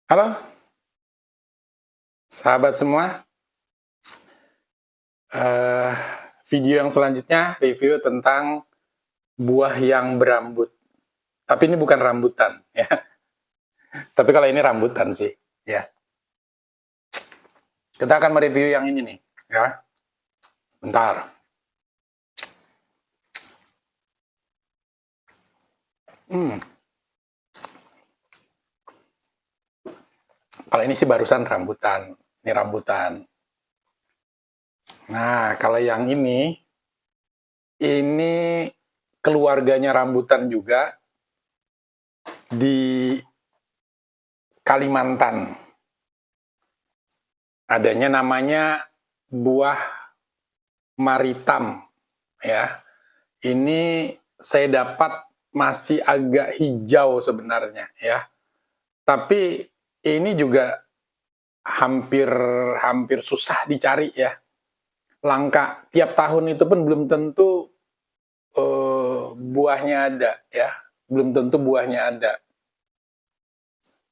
Halo, sahabat semua. Eh, Video yang selanjutnya review tentang buah yang berambut. Tapi ini bukan rambutan, ya. Tapi kalau ini rambutan sih, ya. Kita akan mereview yang ini nih, ya. Bentar. Kalau ini sih barusan rambutan. Ini rambutan. Nah, kalau yang ini keluarganya rambutan juga di Kalimantan. Adanya namanya buah maritam, ya. Ini saya dapat masih agak hijau sebenarnya, ya. Tapi ini juga hampir susah dicari, ya. Langka tiap tahun itu pun belum tentu buahnya ada, ya. Belum tentu buahnya ada.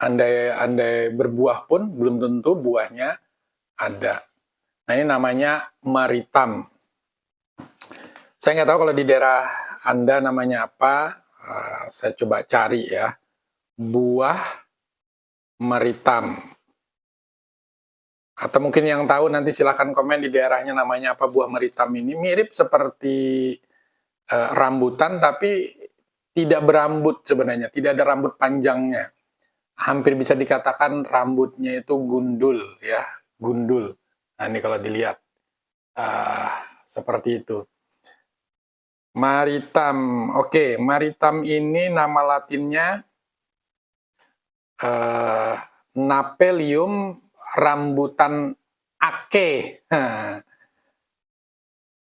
Andai berbuah pun belum tentu buahnya ada. Nah, ini namanya maritam. Saya nggak tahu kalau di daerah Anda namanya apa. Saya coba cari, ya. Buah maritam. Atau mungkin yang tahu nanti silahkan komen di daerahnya namanya apa buah maritam ini. Mirip seperti rambutan tapi tidak berambut sebenarnya. Tidak ada rambut panjangnya. Hampir bisa dikatakan rambutnya itu gundul, ya. Gundul. Nah, ini kalau dilihat. Seperti itu. Maritam. Oke, maritam ini nama latinnya Napelium rambutan ake.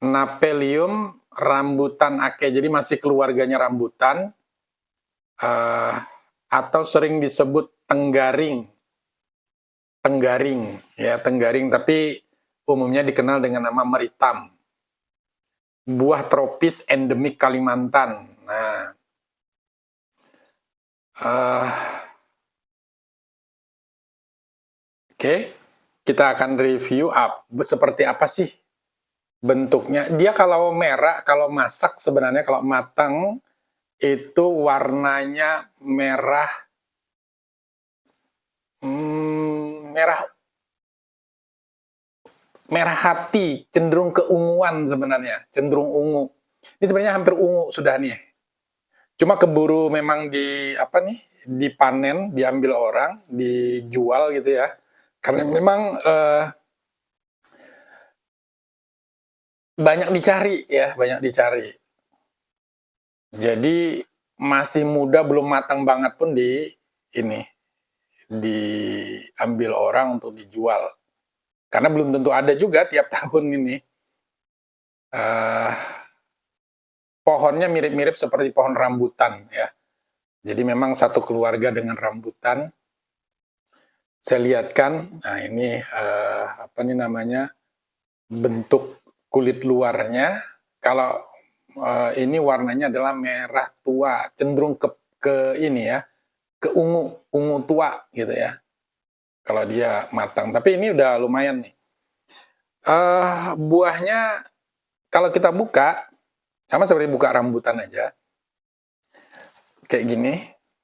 Napelium rambutan ake. Jadi masih keluarganya rambutan. Atau sering disebut tenggaring. Tenggaring, ya, tenggaring, tapi umumnya dikenal dengan nama maritam. Buah tropis endemik Kalimantan. Nah, oke, kita akan review seperti apa sih bentuknya. Dia kalau merah, kalau masak sebenarnya kalau matang itu warnanya merah, merah hati, cenderung keunguan sebenarnya, cenderung ungu. Ini sebenarnya hampir ungu sudah nih. Cuma keburu memang dipanen, diambil orang, dijual gitu ya. Karena memang banyak dicari, ya, banyak dicari. Jadi masih muda, belum matang banget pun diambil orang untuk dijual. Karena belum tentu ada juga tiap tahun ini. Pohonnya mirip-mirip seperti pohon rambutan, ya. Jadi memang satu keluarga dengan rambutan. Saya lihatkan, nah ini bentuk kulit luarnya. Kalau ini warnanya adalah merah tua, cenderung ke ini ya, ke ungu tua gitu ya. Kalau dia matang, tapi ini udah lumayan nih. Buahnya kalau kita buka sama seperti buka rambutan aja, kayak gini.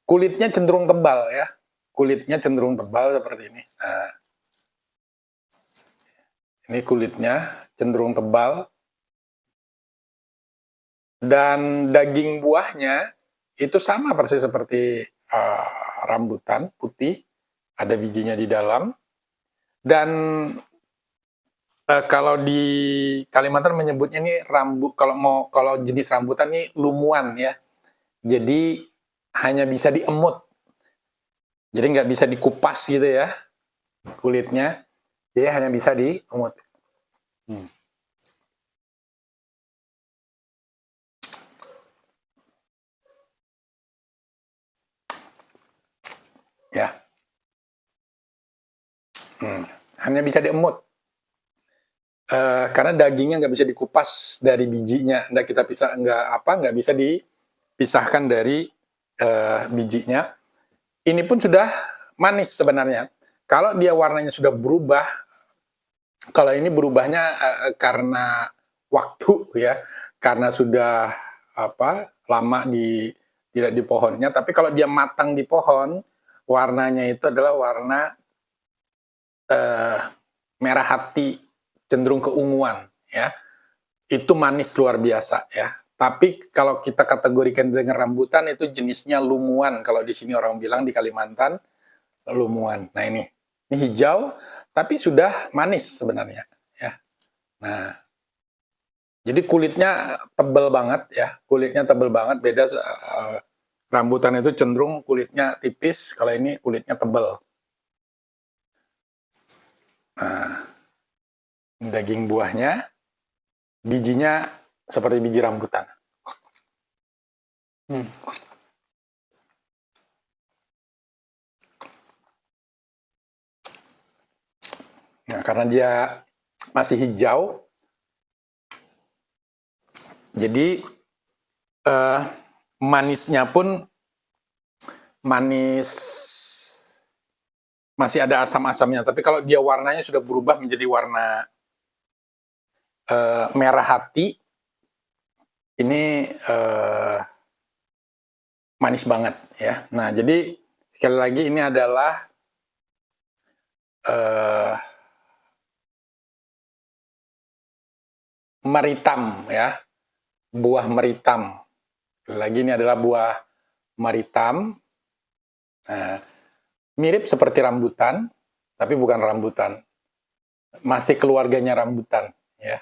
Kulitnya cenderung tebal ya, kulitnya cenderung tebal seperti ini. Nah, ini kulitnya cenderung tebal. Dan daging buahnya itu sama persis seperti rambutan putih, ada bijinya di dalam. Dan kalau di Kalimantan menyebutnya ini kalau jenis rambutan ini lumuan ya. Jadi hanya bisa diemut. Jadi nggak bisa dikupas gitu ya kulitnya. Jadi hanya bisa diemut. Ya. Hanya bisa diemut. Karena dagingnya nggak bisa dikupas dari bijinya, nggak bisa dipisahkan dari bijinya. Ini pun sudah manis sebenarnya. Kalau dia warnanya sudah berubah, kalau ini berubahnya karena waktu ya, karena sudah lama tidak di pohonnya. Tapi kalau dia matang di pohon, warnanya itu adalah warna merah hati, cenderung keunguan ya. Itu manis luar biasa ya. Tapi kalau kita kategorikan dengan rambutan itu jenisnya lumuan. Kalau di sini orang bilang di Kalimantan lumuan. Nah ini hijau tapi sudah manis sebenarnya ya. Nah, jadi kulitnya tebal banget ya. Kulitnya tebal banget, beda rambutan itu cenderung kulitnya tipis, kalau ini kulitnya tebal. Nah, daging buahnya, bijinya seperti biji rambutan. Nah, karena dia masih hijau, jadi manisnya pun manis, masih ada asam-asamnya. Tapi kalau dia warnanya sudah berubah menjadi warna merah hati, ini manis banget ya. Nah, jadi sekali lagi ini adalah meritam ya, buah meritam. Lagi ini adalah buah meritam. Nah, mirip seperti rambutan, tapi bukan rambutan. Masih keluarganya rambutan ya.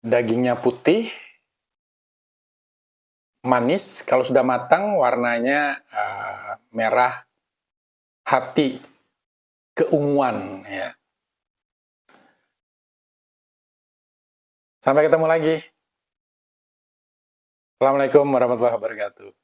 Dagingnya putih, manis. Kalau sudah matang warnanya merah hati, keunguan ya. Sampai ketemu lagi. Assalamualaikum warahmatullahi wabarakatuh.